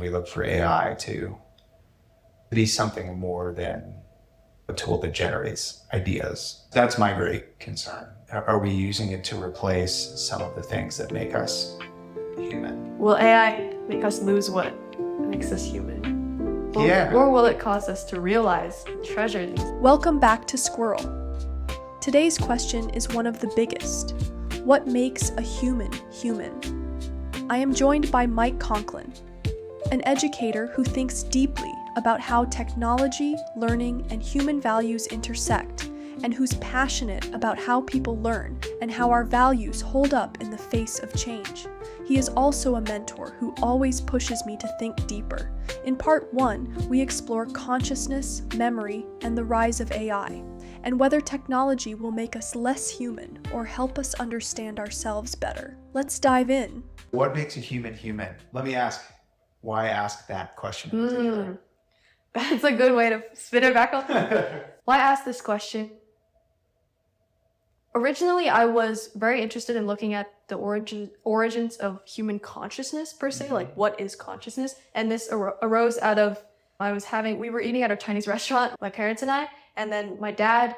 We look for AI to be something more than a tool that generates ideas. That's my great concern. Are we using it to replace some of the things that make us human? Will AI make us lose what makes us human? Yeah. Or will it cause us to realize and treasure these? Welcome back to Squirrel. Today's question is one of the biggest. What makes a human human? I am joined by Mike Conklin, an educator who thinks deeply about how technology, learning, and human values intersect, and who's passionate about how people learn and how our values hold up in the face of change. He is also a mentor who always pushes me to think deeper. In part 1, we explore consciousness, memory, and the rise of AI, and whether technology will make us less human or help us understand ourselves better. Let's dive in. What makes a human human? Let me ask, why ask that question in particular? That's a good way to spin it back on. Why ask this question? Originally, I was very interested in looking at the origins of human consciousness per se, like what is consciousness? And this arose out of, we were eating at a Chinese restaurant, my parents and I, and then my dad,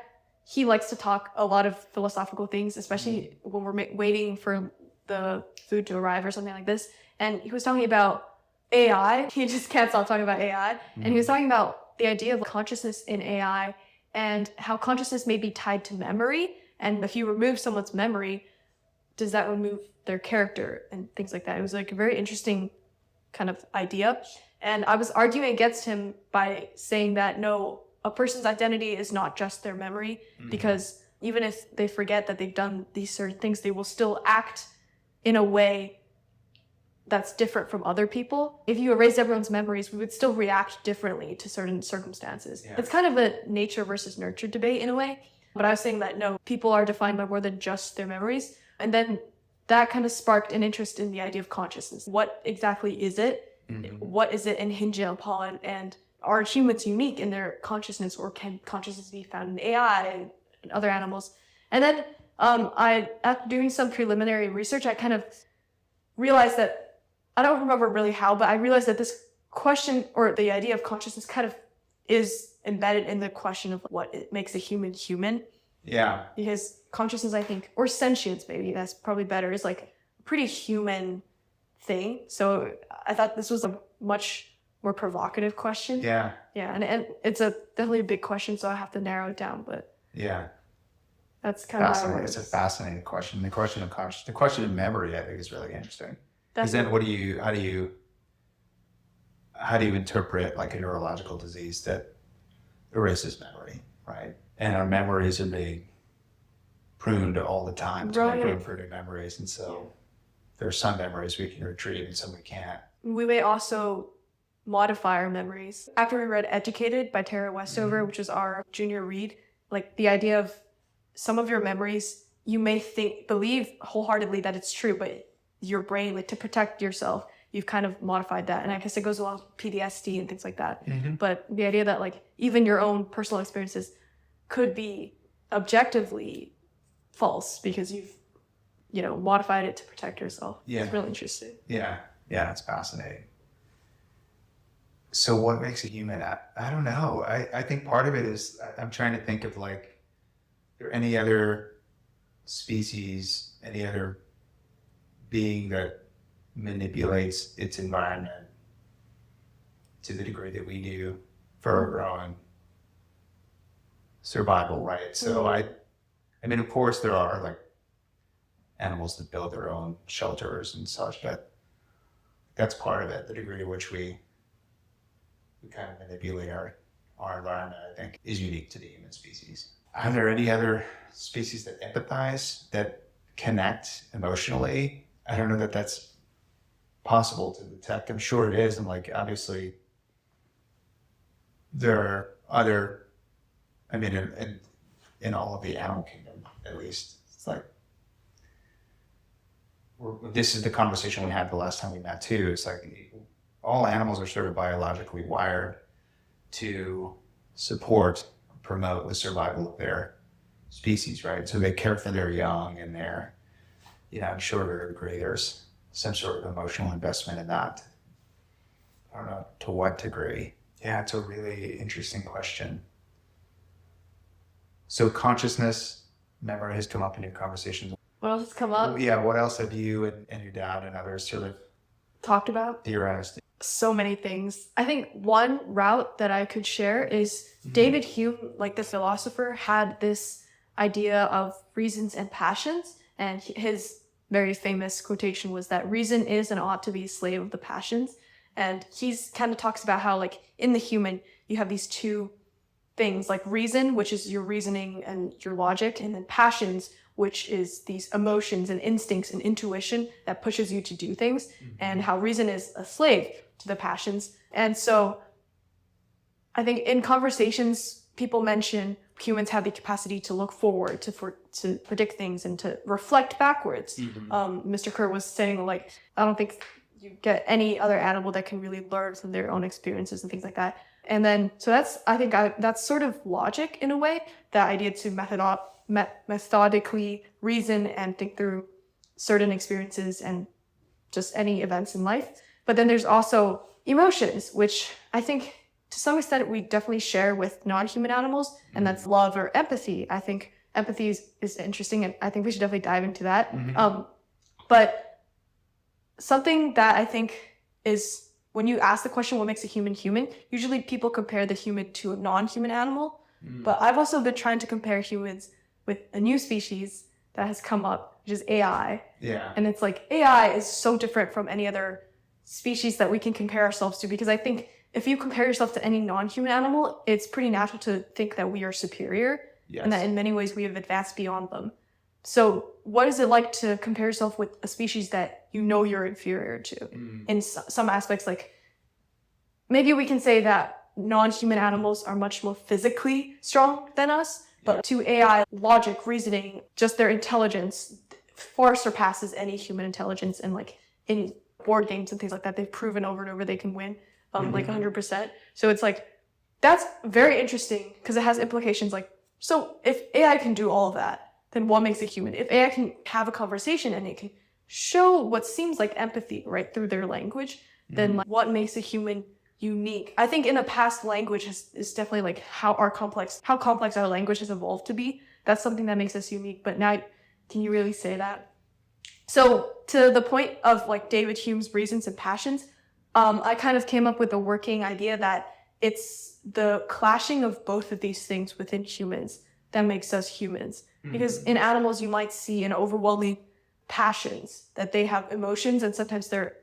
he likes to talk a lot of philosophical things, especially when we're waiting for the food to arrive or something like this. And he was talking about AI. He just can't stop talking about AI. And he was talking about the idea of consciousness in AI and how consciousness may be tied to memory. And if you remove someone's memory, does that remove their character and things like that? It was like a very interesting kind of idea. And I was arguing against him by saying that no, a person's identity is not just their memory, because even if they forget that they've done these certain things, they will still act in a way that's different from other people. If you erased everyone's memories, we would still react differently to certain circumstances. Yeah. It's kind of a nature versus nurture debate in a way. But I was saying that no, people are defined by more than just their memories. And then that kind of sparked an interest in the idea of consciousness. What exactly is it? What is it unhinged upon? And are humans unique in their consciousness, or can consciousness be found in AI and other animals? And then after doing some preliminary research, I kind of realized that, I don't remember really how, but I realized that this question, or the idea of consciousness, kind of is embedded in the question of what it makes a human human. Yeah. Because consciousness, I think, or sentience maybe, that's probably better, is like a pretty human thing. So I thought this was a much more provocative question. Yeah. Yeah, and it's definitely a big question, so I have to narrow it down, but yeah. That's kind of fascinating. It's a fascinating question. The question of consciousness, the question of memory, I think, is really interesting. Because then, how do you interpret like a neurological disease that erases memory, right? And our memories are being pruned all the time to make room for new memories, and so there are some memories we can retrieve and some we can't. We may also modify our memories. After we read Educated by Tara Westover, which is our junior read, like the idea of some of your memories, you may believe wholeheartedly that it's true, but your brain, like to protect yourself, you've kind of modified that. And I guess it goes along with PTSD and things like that. But the idea that like even your own personal experiences could be objectively false because you've, modified it to protect yourself. Yeah. It's really interesting. Yeah. Yeah, it's fascinating. So what makes a human? I don't know. I think part of it is I'm trying to think of like, are there any other species, any other being that manipulates its environment to the degree that we do for our own survival, right? So I mean, of course there are like animals that build their own shelters and such, but that's part of it. The degree to which we kind of manipulate our environment, I think, is unique to the human species. Are there any other species that empathize, that connect emotionally? I don't know that that's possible to detect. I'm sure it is. And like, obviously, there are other, I mean, in all of the animal kingdom, at least, it's like, this is the conversation we had the last time we met too. It's like all animals are sort of biologically wired to support, promote the survival of their species, right? So they care for their young and their, I'm sure to a degree there's some sort of emotional investment in that. to what degree? Yeah, it's a really interesting question. So consciousness, memory has come up in your conversations. What else has come up? Yeah, what else have you and your dad and others sort of Talked about? theorized? So many things. I think one route that I could share is David Hume, like the philosopher, had this idea of reasons and passions. And his very famous quotation was that reason is and ought to be a slave of the passions. And he's kind of talks about how, like, in the human, you have these two things, like reason, which is your reasoning and your logic, and then passions, which is these emotions and instincts and intuition that pushes you to do things, and how reason is a slave to the passions. And so I think in conversations, people mention humans have the capacity to look forward, to predict things, and to reflect backwards. Mr. Kerr was saying, like, I don't think you get any other animal that can really learn from their own experiences and things like that. And then, so that's sort of logic in a way, that idea to methodically reason and think through certain experiences and just any events in life. But then there's also emotions, which I think to some extent we definitely share with non-human animals, and that's love or empathy. I think empathy is interesting, and I think we should definitely dive into that. But something that I think is, when you ask the question, what makes a human human, usually people compare the human to a non-human animal. But I've also been trying to compare humans with a new species that has come up, which is AI. Yeah. And it's like, AI is so different from any other species that we can compare ourselves to, because I think if you compare yourself to any non-human animal, it's pretty natural to think that we are superior, and that in many ways we have advanced beyond them. So what is it like to compare yourself with a species that you know you're inferior to? In some aspects, like, maybe we can say that non-human animals are much more physically strong than us, but to AI, logic, reasoning, just their intelligence far surpasses any human intelligence. And like in board games and things like that, they've proven over and over they can win like 100%. So it's like, that's very interesting, because it has implications like, so if AI can do all of that, then what makes it human? If AI can have a conversation and it can show what seems like empathy right through their language, then like, what makes a human unique? I think in the past, language is definitely like how complex our language has evolved to be. That's something that makes us unique. But now, can you really say that? So to the point of like David Hume's reasons and passions, I kind of came up with a working idea that it's the clashing of both of these things within humans that makes us humans. Because in animals, you might see an overwhelming passions, that they have emotions, and sometimes they're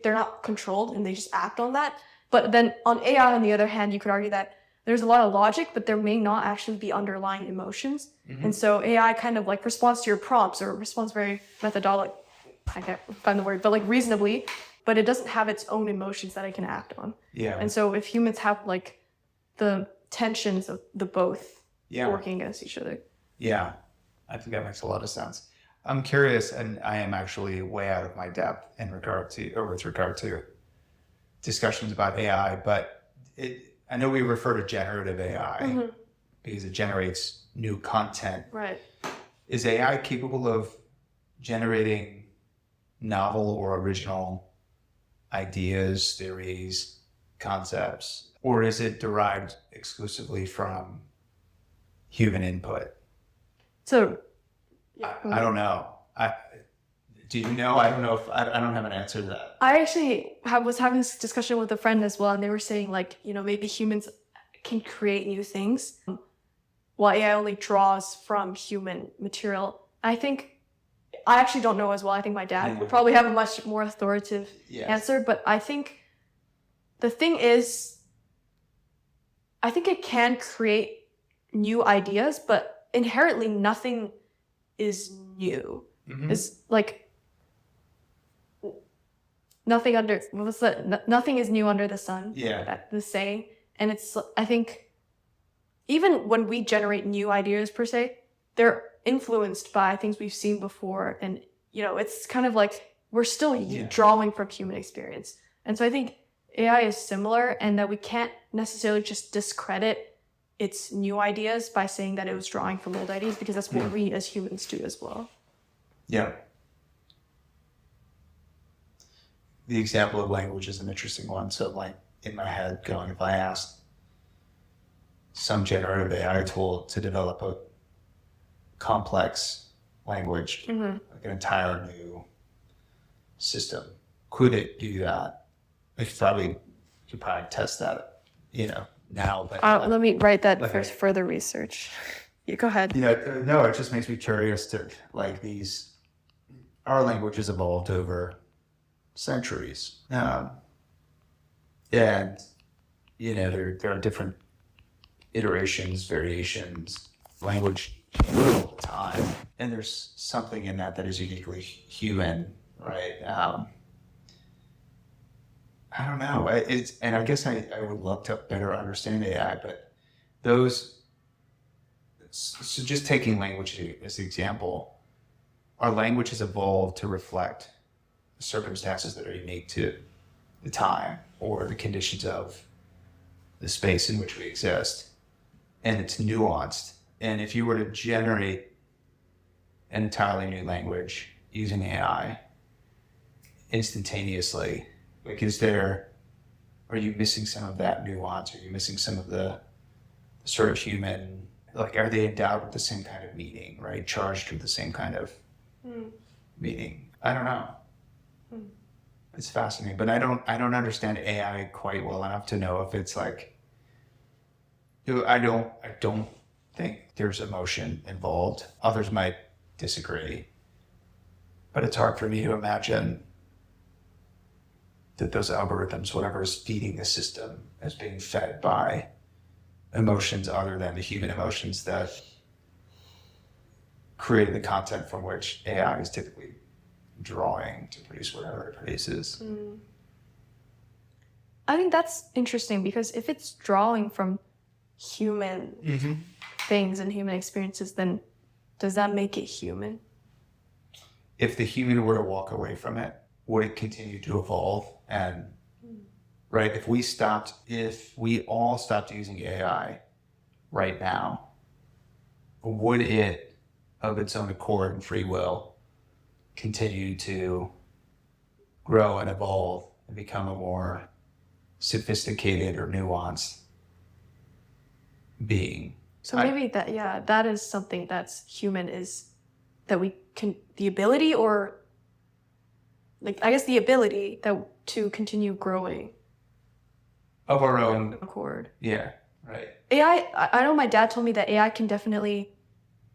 not controlled and they just act on that. But then on AI, on the other hand, you could argue that there's a lot of logic, but there may not actually be underlying emotions. And so AI kind of like responds to your prompts, or responds very methodologic, I can't find the word, but like reasonably, but it doesn't have its own emotions that it can act on. Yeah. And so if humans have like the tensions of the both working against each other. Yeah, I think that makes a lot of sense. I'm curious, and I am actually way out of my depth with regard to discussions about AI, but I know we refer to generative AI because it generates new content. Right. Is AI capable of generating novel or original ideas, theories, concepts, or is it derived exclusively from human input? So I don't know. Do you know? I don't know if I don't have an answer to that. I actually was having this discussion with a friend as well, and they were saying like, maybe humans can create new things while AI only draws from human material. I actually don't know as well. I think my dad would probably have a much more authoritative answer, but I think the thing is, I think it can create new ideas, but inherently nothing is new. It's like nothing is new under the sun. The saying. And it's, I think, even when we generate new ideas per se, they're influenced by things we've seen before, and it's kind of like we're still drawing from human experience. And so I think AI is similar, and that we can't necessarily just discredit its new ideas by saying that it was drawing from old ideas, because that's what we as humans do as well. Yeah. the example of language is an interesting one. So like in my head going, if I asked some generative AI tool to develop a complex language, like an entire new system, could it do that? You could probably test that, now. But Let me write that like for further research. You go ahead. no, it just makes me curious to like our languages evolved over centuries. And there are different iterations, variations, language changes all the time. And there's something in that is uniquely human, right? I don't know. And I guess I would love to better understand AI, but so just taking language as an example, our language has evolved to reflect the circumstances that are unique to the time or the conditions of the space in which we exist. And it's nuanced. And if you were to generate an entirely new language using AI instantaneously, like are you missing some of that nuance? Are you missing some of the sort of human, like, are they endowed with the same kind of meaning, right? Charged with the same kind of meaning? I don't know. It's fascinating, but I don't understand AI quite well enough to know if it's like, I don't think there's emotion involved. Others might disagree, but it's hard for me to imagine that those algorithms, whatever is feeding the system, is being fed by emotions other than the human emotions that created the content from which AI is typically drawing to produce whatever it produces. I think that's interesting because if it's drawing from human things and human experiences, then does that make it human? If the human were to walk away from it, would it continue to evolve? And right, if we all stopped using AI right now, would it, of its own accord and free will, continue to grow and evolve and become a more sophisticated or nuanced being? So maybe that is something that's human, is that we can, the ability, or like, I guess the ability to continue growing Of our own accord. Yeah, right. AI, I know my dad told me that AI can definitely,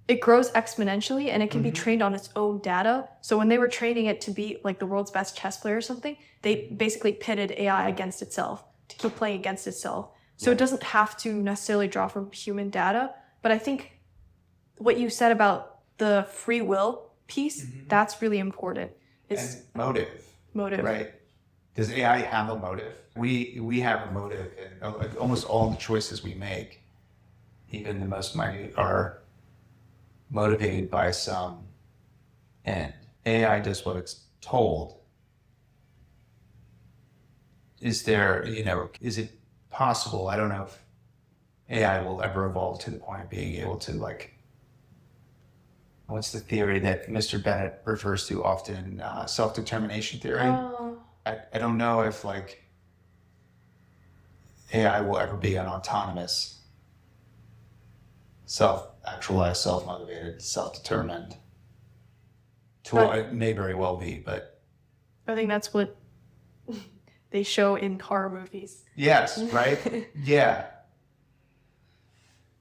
it grows exponentially and it can be trained on its own data. So when they were training it to be like the world's best chess player or something, they basically pitted AI against itself to keep playing against itself. So it doesn't have to necessarily draw from human data. But I think what you said about the free will piece, that's really important. Is And motive. motive. Right. Does AI have a motive? We have a motive in like almost all the choices we make, even the most minute, are motivated by some end. AI does what it's told. Is it possible? I don't know if AI will ever evolve to the point of being able to, like, what's the theory that Mr. Bennett refers to often, self-determination theory? I don't know if like AI will ever be an autonomous, self-actualized, self-motivated, self-determined tool. It may very well be, but I think that's what they show in horror movies. yes, right? Yeah.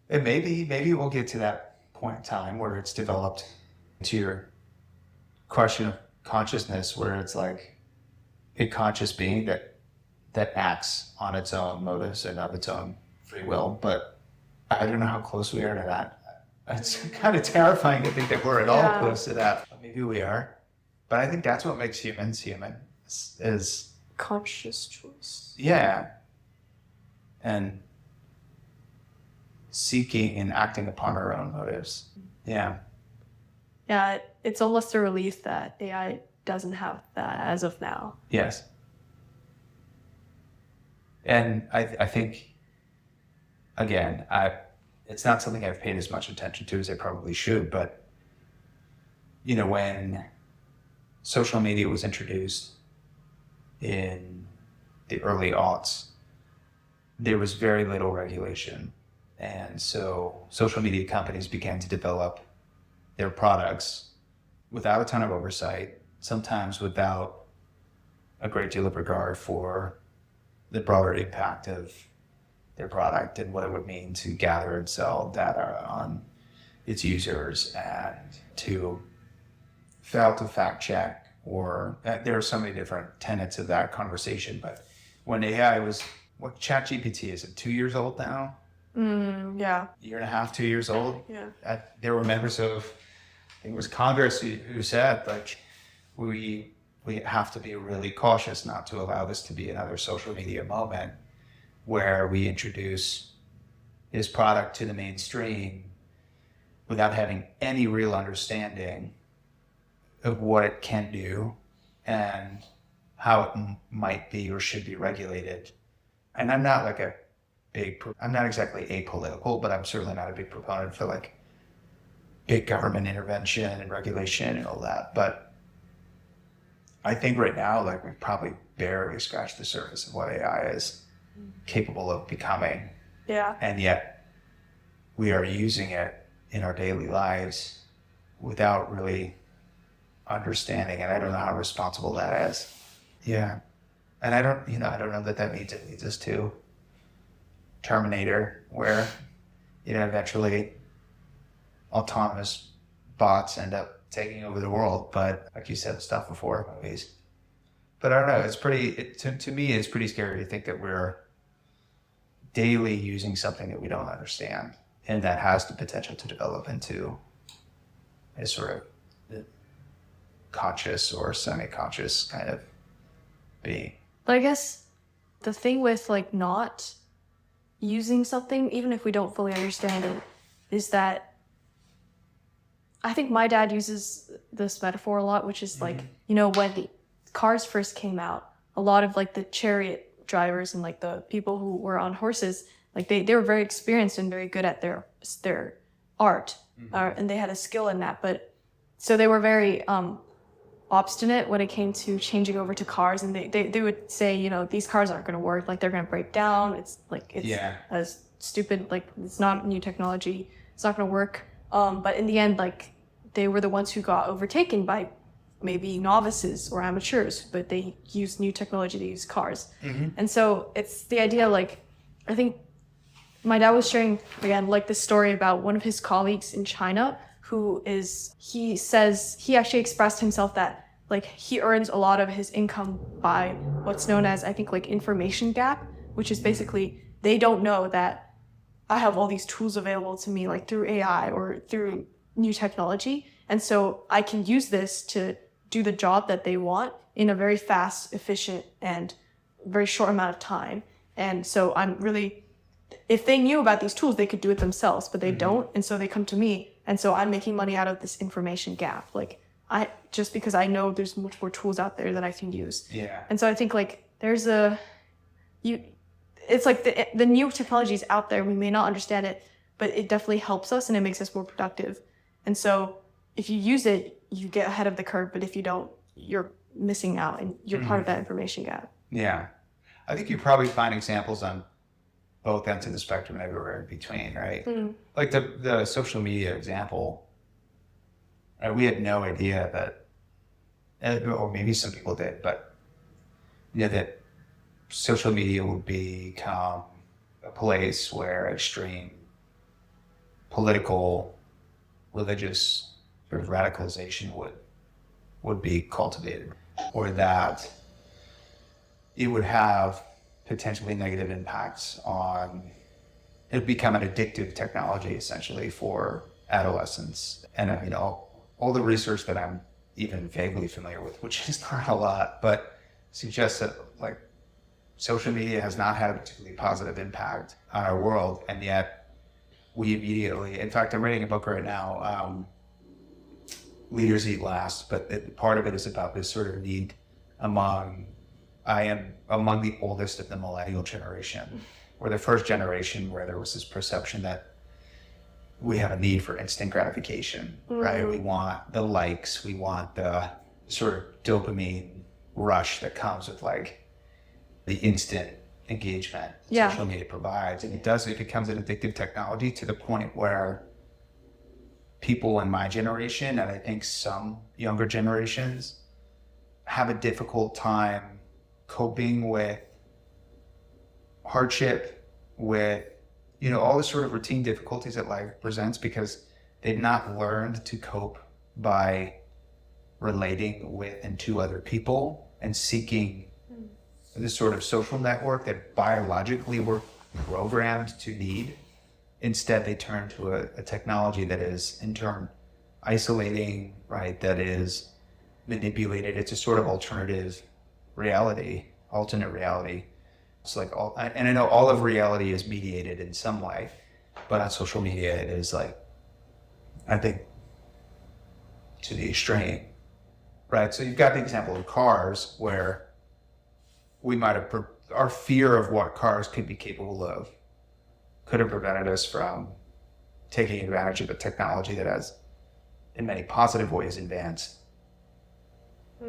And maybe we'll get to that point in time where it's developed, to your question of consciousness, where it's like a conscious being that acts on its own motives and of its own free will. But I don't know how close we are to that. It's kind of terrifying to think that we're at all close to that. Maybe we are. But I think that's what makes humans human, is Conscious choice. yeah. And seeking and acting upon our own motives. Yeah. Yeah, it's almost a relief that AI doesn't have that as of now. Yes. And I think, again, it's not something I've paid as much attention to as I probably should, but, when social media was introduced in the early aughts, there was very little regulation. And so social media companies began to develop their products without a ton of oversight, sometimes without a great deal of regard for the broader impact of their product and what it would mean to gather and sell data on its users, and to fail to fact check, or there are so many different tenets of that conversation. But when AI was, what ChatGPT is it, 2 years old now? Yeah. Year and a half, 2 years old. Yeah. There were members of, I think it was Congress who said, like, we have to be really cautious not to allow this to be another social media moment where we introduce this product to the mainstream without having any real understanding of what it can do and how it might be or should be regulated. And I'm not like I'm not exactly apolitical, but I'm certainly not a big proponent for like big government intervention and regulation and all that. But I think right now, like, we've probably barely scratched the surface of what AI is capable of becoming. Yeah. And yet we are using it in our daily lives without really understanding. And I don't know how responsible that is. Yeah. And I don't know that means it leads us to Terminator, where, eventually autonomous bots end up taking over the world. But like you said, stuff before movies. But I don't know, it's to me, it's pretty scary to think that we're daily using something that we don't understand and that has the potential to develop into a sort of conscious or semi-conscious kind of being. But I guess the thing with like not using something, even if we don't fully understand it, is that I think my dad uses this metaphor a lot, which is like, when the cars first came out, a lot of like the chariot drivers and like the people who were on horses, like they were very experienced and very good at their art, and they had a skill in that. But so they were very obstinate when it came to changing over to cars, and they would say, these cars aren't going to work, like they're going to break down. It's as stupid, like it's not new technology. It's not going to work. But in the end, like they were the ones who got overtaken by maybe novices or amateurs, but they used new technology to use cars. And so it's the idea, like, I think my dad was sharing again, like this story about one of his colleagues in China he says he actually expressed himself that like he earns a lot of his income by what's known as, I think, like information gap, which is basically they don't know that I have all these tools available to me, like through AI or through new technology. And so I can use this to do the job that they want in a very fast, efficient, and very short amount of time. And so if they knew about these tools, they could do it themselves, but they don't. And so they come to me. And so I'm making money out of this information gap. Like just because I know there's much more tools out there that I can use. Yeah. And so I think like it's like the new technology is out there. We may not understand it, but it definitely helps us and it makes us more productive. And so if you use it, you get ahead of the curve. But if you don't, you're missing out and you're part of that information gap. Yeah. I think you probably find examples on both ends of the spectrum and everywhere in between, right? Like the social media example, we had no idea that, or maybe some people did, but that social media would become a place where extreme political, religious sort of radicalization would be cultivated, or that it would have potentially negative impacts on, it would become an addictive technology essentially for adolescents. And all the research that I'm even vaguely familiar with, which is not a lot, but suggests that like social media has not had a particularly positive impact on our world. And yet we immediately, in fact, I'm reading a book right now, Leaders Eat Last, but part of it is about this sort of need I am among the oldest of the millennial generation, or the first generation where there was this perception that we have a need for instant gratification, right? We want the likes, we want the sort of dopamine rush that comes with like the instant engagement Yeah. social media provides. And it becomes an addictive technology to the point where people in my generation, and I think some younger generations, have a difficult time coping with hardship, with, all the sort of routine difficulties that life presents, because they've not learned to cope by relating with and to other people and seeking this sort of social network that biologically we're programmed to need. Instead, they turn to a technology that is in turn isolating, right? That is manipulated. It's a sort of alternate reality. It's like and I know all of reality is mediated in some way, but on social media, it is like, I think, to the extreme, right? So you've got the example of cars where we might have, our fear of what cars could be capable of could have prevented us from taking advantage of a technology that has, in many positive ways, advanced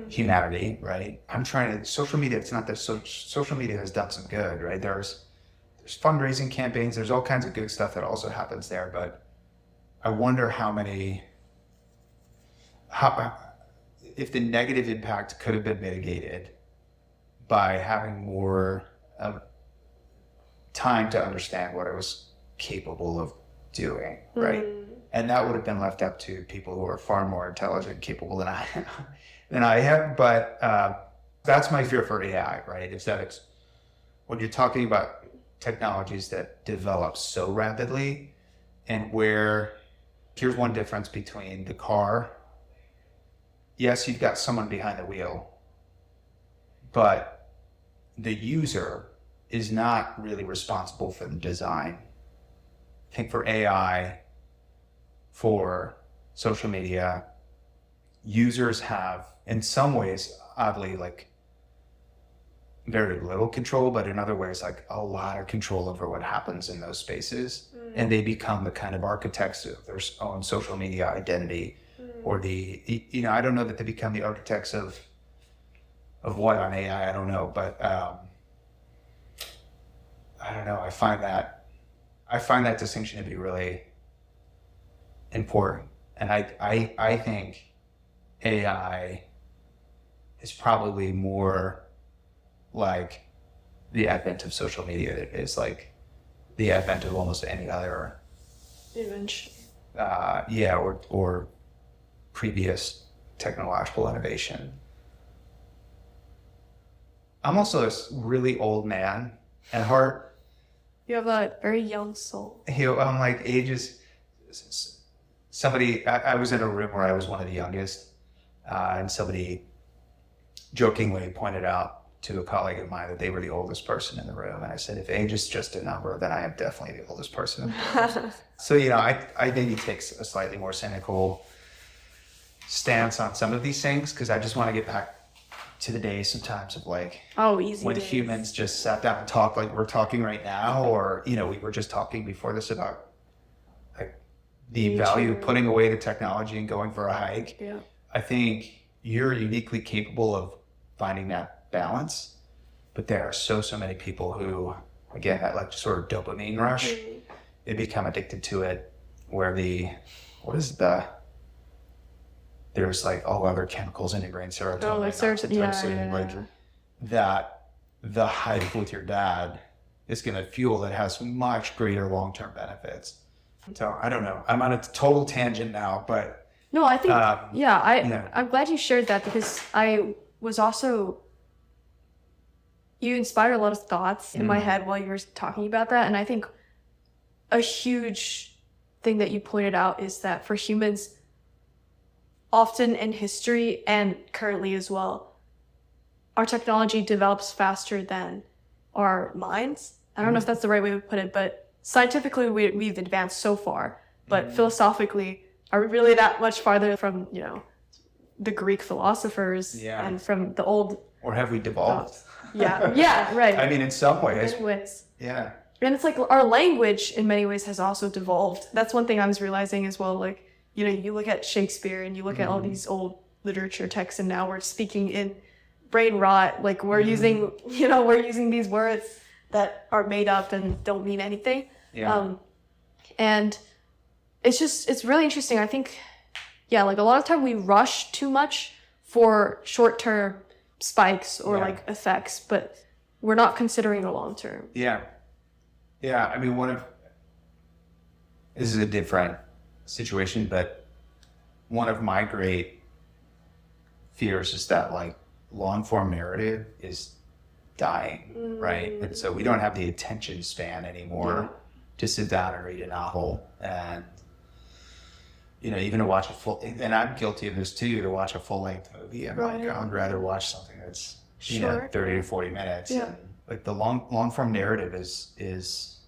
humanity, right? Social media, it's not that social media has done some good, right? There's fundraising campaigns, there's all kinds of good stuff that also happens there, but I wonder if the negative impact could have been mitigated by having more time to understand what it was capable of doing, right? And that would have been left up to people who are far more intelligent and capable than I am. But that's my fear for AI, right? Is that it's, when you're talking about technologies that develop so rapidly, and where, here's one difference between the car. Yes, you've got someone behind the wheel, but the user is not really responsible for the design. I think for AI, for social media, users have, in some ways, oddly, like, very little control, but in other ways, like, a lot of control over what happens in those spaces. And they become the kind of architects of their own social media identity, or I don't know that they become the architects of what on AI, I don't know, but I don't know. I find that distinction to be really important. And I think AI is probably more like the advent of social media. It is like the advent of almost any other Invention. or previous technological innovation. I'm also a really old man at heart. You have a very young soul. I'm like ages. I was in a room where I was one of the youngest, and somebody jokingly pointed out to a colleague of mine that they were the oldest person in the room. And I said, if age is just a number, then I am definitely the oldest person in the room. So, I maybe take a slightly more cynical stance on some of these things, because I just want to get back to the days sometimes of like, easy when days. humans just sat down and talked like we're talking right now, or, we were just talking before this about like the value of putting away the technology and going for a hike. Yeah. I think you're uniquely capable of finding that balance, but there are so many people who, again, that like sort of dopamine rush, they become addicted to it, where there's like all other chemicals in your brain, serotonin, that the hike with your dad is going to fuel that has much greater long-term benefits. So I don't know. I'm on a total tangent now, but no, I think I'm glad you shared that, because I was also, you inspired a lot of thoughts in my head while you were talking about that. And I think a huge thing that you pointed out is that for humans, often in history and currently as well, our technology develops faster than our minds. I don't know if that's the right way to put it, but scientifically we've advanced so far, but philosophically, are we really that much farther from, the Greek philosophers and from the old... Or have we devolved? Yeah, right. I mean, in some ways. Yeah. And it's like our language in many ways has also devolved. That's one thing I was realizing as well. Like, you look at Shakespeare and you look at all these old literature texts, and now we're speaking in brain rot. Like we're using, we're using these words that are made up and don't mean anything. Yeah. And it's really interesting. I think, yeah, like a lot of time we rush too much for short-term spikes or like effects, but we're not considering the long-term. Yeah. Yeah. I mean, this is a different situation, but one of my great fears is that like long form narrative is dying, right? And so we don't have the attention span anymore to sit down and read a novel and, even to watch and I'm guilty of this too, to watch a full length movie. I'm like, I would rather watch something that's, 30 to 40 minutes. Yeah. And, like the long form narrative is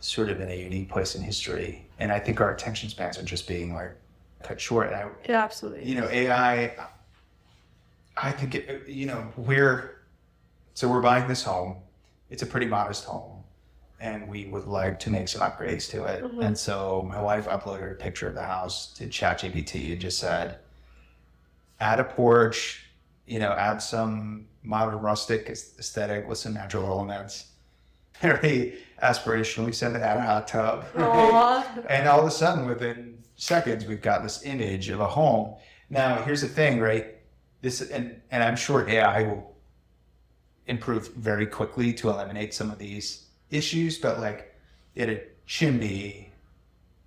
sort of in a unique place in history. And I think our attention spans are just being like cut short. And Yeah, absolutely. AI, I think, we're buying this home. It's a pretty modest home and we would like to make some upgrades to it. Mm-hmm. And so my wife uploaded a picture of the house to ChatGPT and just said, add a porch, add some modern rustic aesthetic with some natural elements. Very aspirationally said add a hot tub. Right? And all of a sudden, within seconds, we've got this image of a home. Now, here's the thing, right? This and I'm sure AI will improve very quickly to eliminate some of these issues, but like it a chimney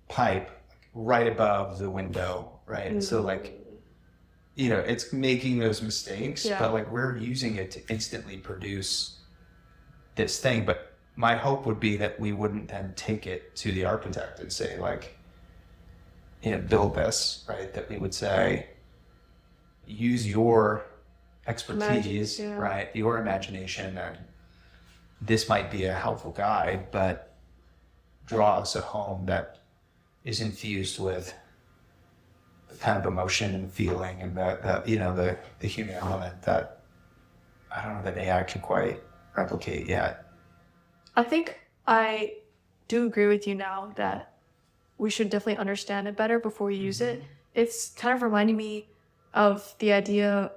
pipe right above the window, right? Mm-hmm. So like, it's making those mistakes, but like we're using it to instantly produce this thing. But my hope would be that we wouldn't then take it to the architect and say like, build this, right? That we would say, use your expertise, right? Your imagination, and this might be a helpful guide, but draw us a home that is infused with the kind of emotion and feeling and the human element that I don't know that AI can quite replicate yet. I think I do agree with you now that we should definitely understand it better before we use it. It's kind of reminding me of the idea,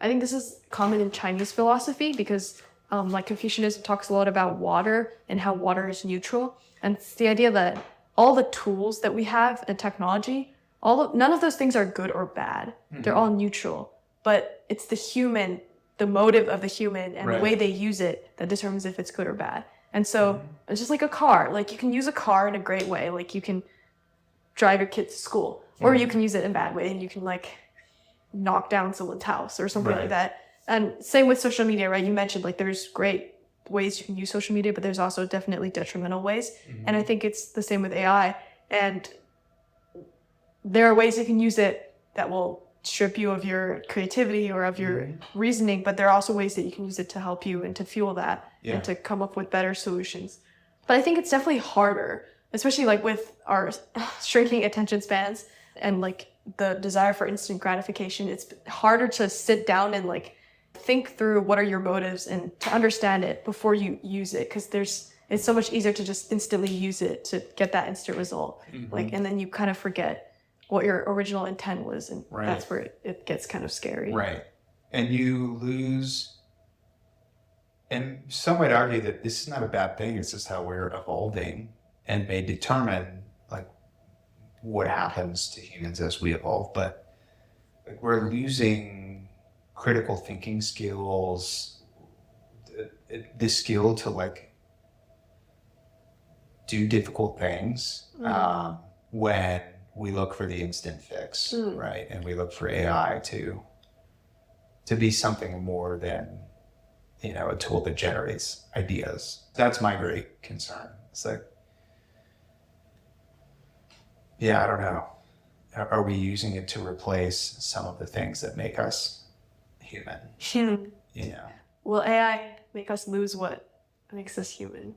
I think this is common in Chinese philosophy because like Confucianism talks a lot about water and how water is neutral. And it's the idea that all the tools that we have and technology, none of those things are good or bad. Mm-hmm. They're all neutral. But it's the motive of the human and the way they use it that determines if it's good or bad. And so it's just like a car. Like you can use a car in a great way. Like you can drive your kids to school. Or you can use it in a bad way and you can like knock down someone's house or something like that. And same with social media, right? You mentioned like there's great ways you can use social media, but there's also definitely detrimental ways. Mm-hmm. And I think it's the same with AI. And there are ways you can use it that will strip you of your creativity or of your reasoning, but there are also ways that you can use it to help you and to fuel that and to come up with better solutions. But I think it's definitely harder, especially like with our shrinking attention spans and like the desire for instant gratification. It's harder to sit down and like think through what are your motives and to understand it before you use it, because it's so much easier to just instantly use it to get that instant result. Mm-hmm. Like, and then you kind of forget what your original intent was, and that's where it gets kind of scary. Right. And you lose, and some might argue that this is not a bad thing, it's just how we're evolving and may determine like what happens to humans as we evolve, but like, we're losing critical thinking skills, the skill to like do difficult things when we look for the instant fix, right? And we look for AI to be something more than, a tool that generates ideas. That's my great concern. It's like, I don't know. Are we using it to replace some of the things that make us human? Will AI make us lose what makes us human?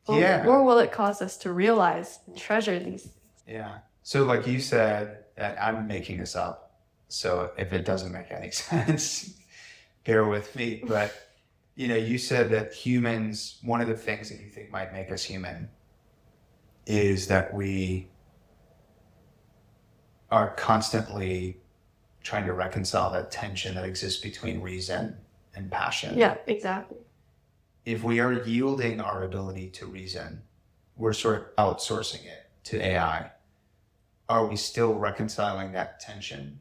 Or will it cause us to realize and treasure these things? Yeah. So like you said, and I'm making this up, so if it doesn't make any sense, bear with me. But, you said that humans, one of the things that you think might make us human is that we are constantly trying to reconcile that tension that exists between reason and passion. Yeah, exactly. If we are yielding our ability to reason, we're sort of outsourcing it to AI. Are we still reconciling that tension?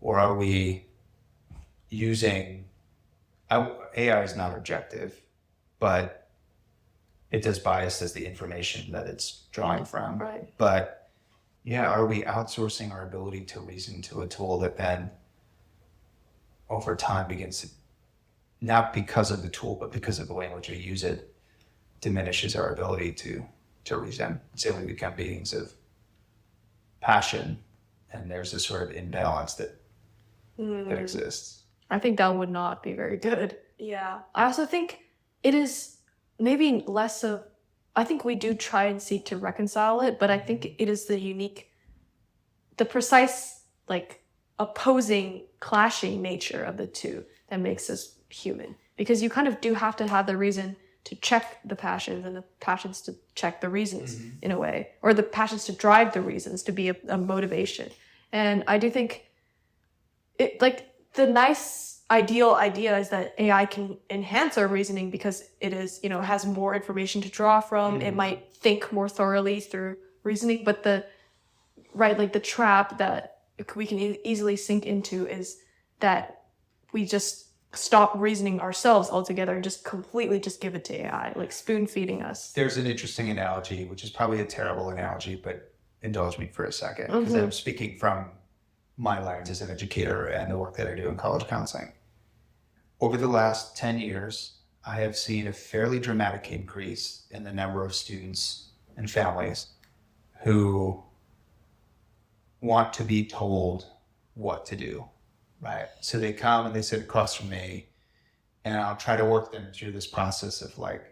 Or are we using, AI is not objective, but it does bias as the information that it's drawing from. Right. But yeah, are we outsourcing our ability to reason to a tool that then over time begins to, not because of the tool, but because of the way in which we use it, diminishes our ability to reason. So we become beings of passion, and there's this sort of imbalance that exists. I think that would not be very good. Yeah. I also think it is maybe less of, I think we do try and seek to reconcile it, but I think it is the precise, like, opposing, clashing nature of the two that makes us human. Because you kind of do have to have the reason to check the passions and the passions to check the reasons in a way, or the passions to drive the reasons to be a motivation. And I do think it, like, the nice ideal idea is that AI can enhance our reasoning because it is, has more information to draw from. It might think more thoroughly through reasoning, but the trap that we can easily sink into is that we just stop reasoning ourselves altogether and just completely just give it to AI, like spoon feeding us. There's an interesting analogy, which is probably a terrible analogy, but indulge me for a second, because I'm speaking from my lens as an educator and the work that I do in college counseling. Over the last 10 years, I have seen a fairly dramatic increase in the number of students and families who want to be told what to do, right? So they come and they sit across from me, and I'll try to work them through this process of like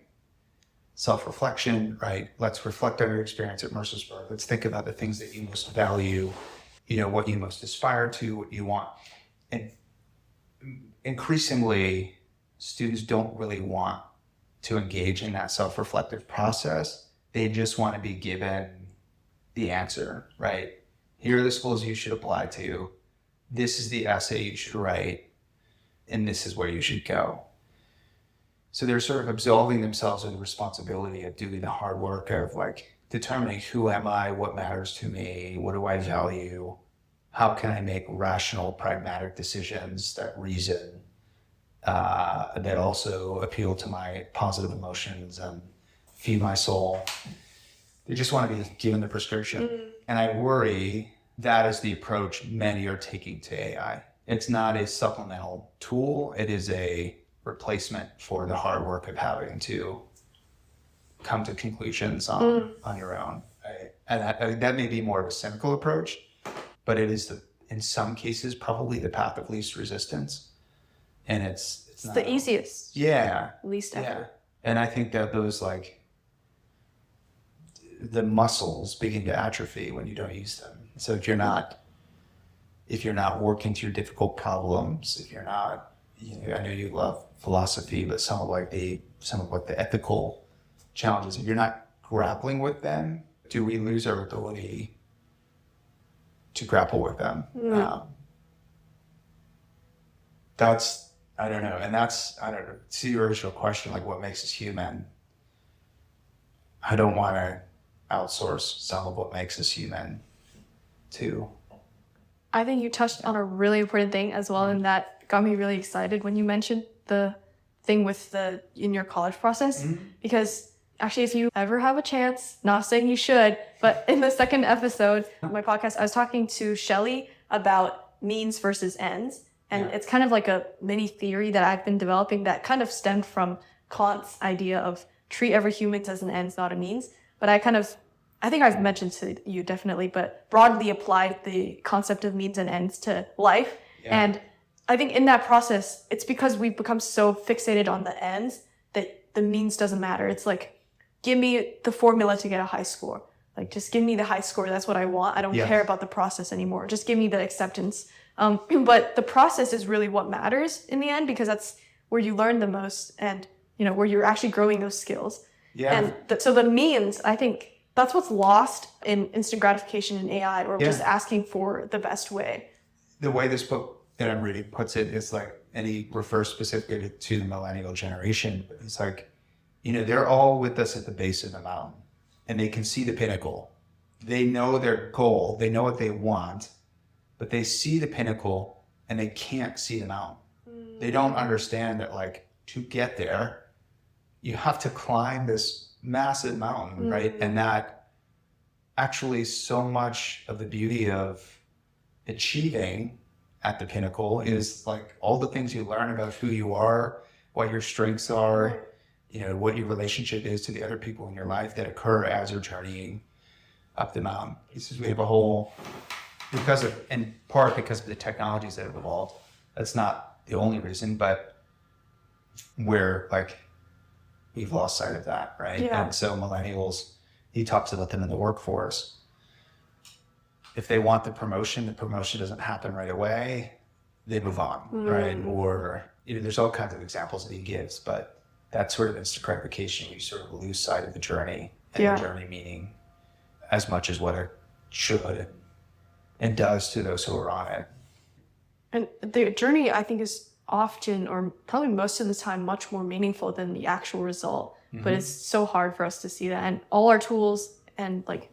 self-reflection, right? Let's reflect on your experience at Mercersburg. Let's think about the things that you most value, what you most aspire to, what you want. And increasingly, students don't really want to engage in that self-reflective process. They just want to be given the answer, right? Here are the schools you should apply to. This is the essay you should write, and this is where you should go. So they're sort of absolving themselves of the responsibility of doing the hard work of like determining who am I, what matters to me, what do I value, how can I make rational, pragmatic decisions that reason, that also appeal to my positive emotions and feed my soul. They just want to be given the prescription. And I worry that is the approach many are taking to AI. It's not a supplemental tool. It is a replacement for the hard work of having to come to conclusions on your own. And that may be more of a cynical approach, but it is, in some cases, probably the path of least resistance. And it's not the easiest. Yeah. Least effort. Yeah. And I think that those the muscles begin to atrophy when you don't use them. So if you're not working through difficult problems, if you're not, I know you love philosophy, but some of the ethical challenges, if you're not grappling with them, do we lose our ability to grapple with them? I don't know. And to your original question, like what makes us human, I don't want to outsource some of what makes us human too. I think you touched on a really important thing as well, and that got me really excited when you mentioned the thing with in your college process, because actually, if you ever have a chance, not saying you should, but in the second episode of my podcast, I was talking to Shelley about means versus ends. And it's kind of like a mini theory that I've been developing that kind of stemmed from Kant's idea of treat every human as an ends, not a means. But I think I've mentioned to you definitely, but broadly applied the concept of means and ends to life. Yeah. And I think in that process, it's because we've become so fixated on the ends that the means doesn't matter. It's like, give me the formula to get a high score. Like, just give me the high score. That's what I want. I don't care about the process anymore. Just give me the acceptance. But the process is really what matters in the end, because that's where you learn the most and, where you're actually growing those skills. Yeah. And so the means, I think that's what's lost in instant gratification in AI, or just asking for the best way. the way this book that I'm reading puts it is like, and he refers specifically to the millennial generation. But it's like, they're all with us at the base of the mountain, and they can see the pinnacle. They know their goal. They know what they want, but they see the pinnacle and they can't see the mountain. They don't understand that, like, to get there, you have to climb this massive mountain, right? And that actually so much of the beauty of achieving at the pinnacle is like all the things you learn about who you are, what your strengths are, what your relationship is to the other people in your life that occur as you're journeying up the mountain. He says we have a whole, in part because of the technologies that have evolved. That's not the only reason, but we're like, we've lost sight of that, right? Yeah. And so millennials, he talks about them in the workforce. If they want the promotion doesn't happen right away, they move on, right? Or there's all kinds of examples that he gives, but that sort of instant gratification, you sort of lose sight of the journey, and the journey meaning as much as what it should and does to those who are on it. And the journey, I think, is often, or probably most of the time, much more meaningful than the actual result. But it's so hard for us to see that. And all our tools and like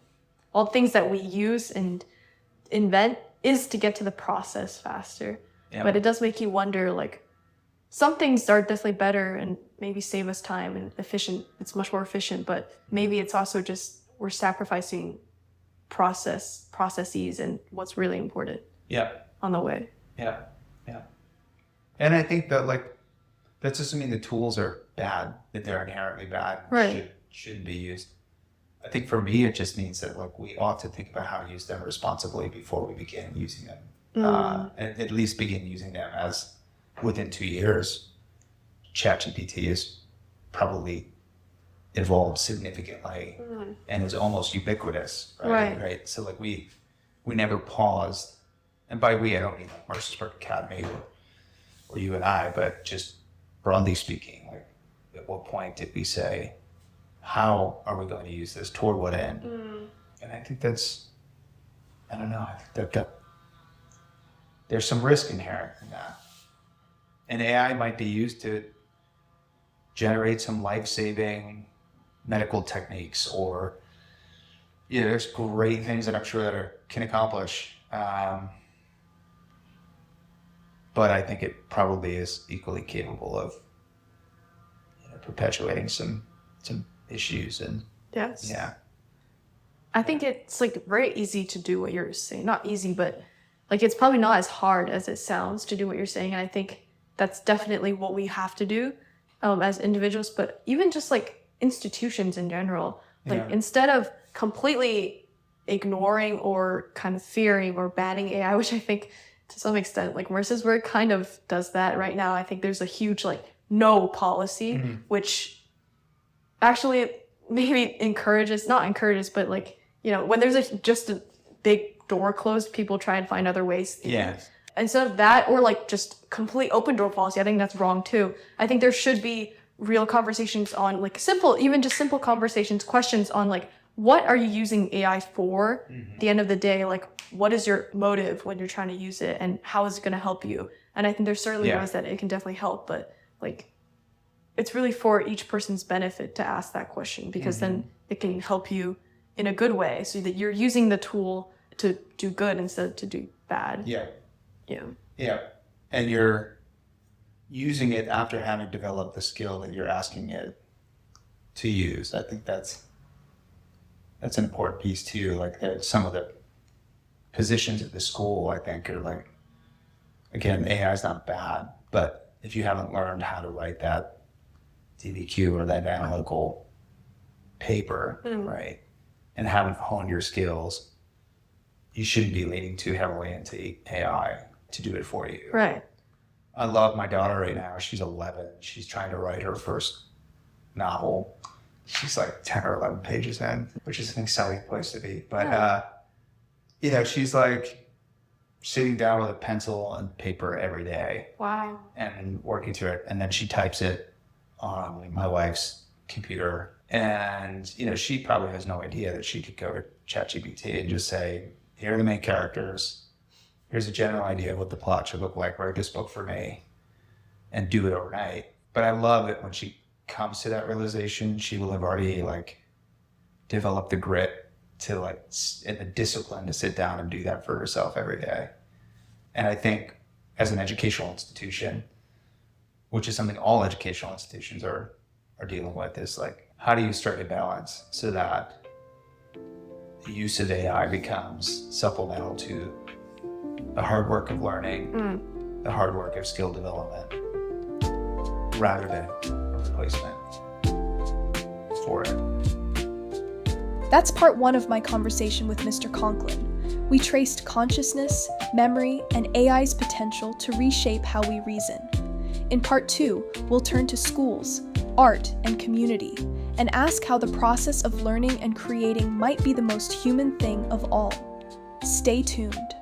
all things that we use and invent is to get to the process faster. But it does make you wonder, like, some things are definitely better and maybe save us time and efficient. It's much more efficient, but maybe it's also just we're sacrificing processes and what's really important on the way. Yeah. And I think that, like, that doesn't mean the tools are bad, that they're inherently bad, Right. shouldn't be used. I think for me, it just means that, like, we ought to think about how to use them responsibly before we begin using them. And at least begin using them as within 2 years, ChatGPT is probably evolved significantly and is almost ubiquitous, right? So, like, we never paused. And by we, I don't mean like Mercersburg Academy or you and I, but just broadly speaking, like, at what point did we say, how are we going to use this, toward what end? And I think that's, I don't know, I think that there's some risk inherent in that. And AI might be used to generate some life-saving medical techniques, or there's great things that I'm sure that can accomplish. But I think it probably is equally capable of perpetuating some issues and Yes. yeah. I think it's like very easy to do what you're saying. Not easy, but like it's probably not as hard as it sounds to do what you're saying. And I think that's definitely what we have to do as individuals, but even just like institutions in general. Like instead of completely ignoring or kind of fearing or banning AI, which I think to some extent, like Mercersburg kind of does that right now. I think there's a huge like no policy, which actually maybe not encourages, but like, when there's just a big door closed, people try and find other ways. Instead of that, or like just complete open door policy, I think that's wrong too. I think there should be real conversations on like simple conversations, questions on like, what are you using AI for? At the end of the day, like, what is your motive when you're trying to use it, and how is it going to help you? And I think there's certainly ways that it can definitely help, but like, it's really for each person's benefit to ask that question, because then it can help you in a good way, so that you're using the tool to do good instead of to do bad. Yeah. And you're using it after having developed the skill that you're asking it to use. I think that's an important piece too. Like, some of the positions at the school, I think, are like, again, AI is not bad, but if you haven't learned how to write that DBQ or that analytical paper, right, and haven't honed your skills, you shouldn't be leaning too heavily into AI to do it for you. Right. I love my daughter right now. She's 11. She's trying to write her first novel. She's like 10 or 11 pages in, which is an exciting place to be. But, she's like sitting down with a pencil and paper every day. Wow. And working through it. And then she types it on my wife's computer. And, she probably has no idea that she could go to ChatGPT and just say, here are the main characters. here's a general idea of what the plot should look like, write this book for me, and do it overnight. But I love it when she comes to that realization, she will have already like developed the grit to like, and the discipline to sit down and do that for herself every day. And I think as an educational institution, which is something all educational institutions are dealing with, is like, how do you strike a balance so that the use of AI becomes supplemental to the hard work of learning, the hard work of skill development, rather than a replacement for it. That's part 1 of my conversation with Mr. Conklin. We traced consciousness, memory, and AI's potential to reshape how we reason. In part 2, we'll turn to schools, art, and community, and ask how the process of learning and creating might be the most human thing of all. Stay tuned.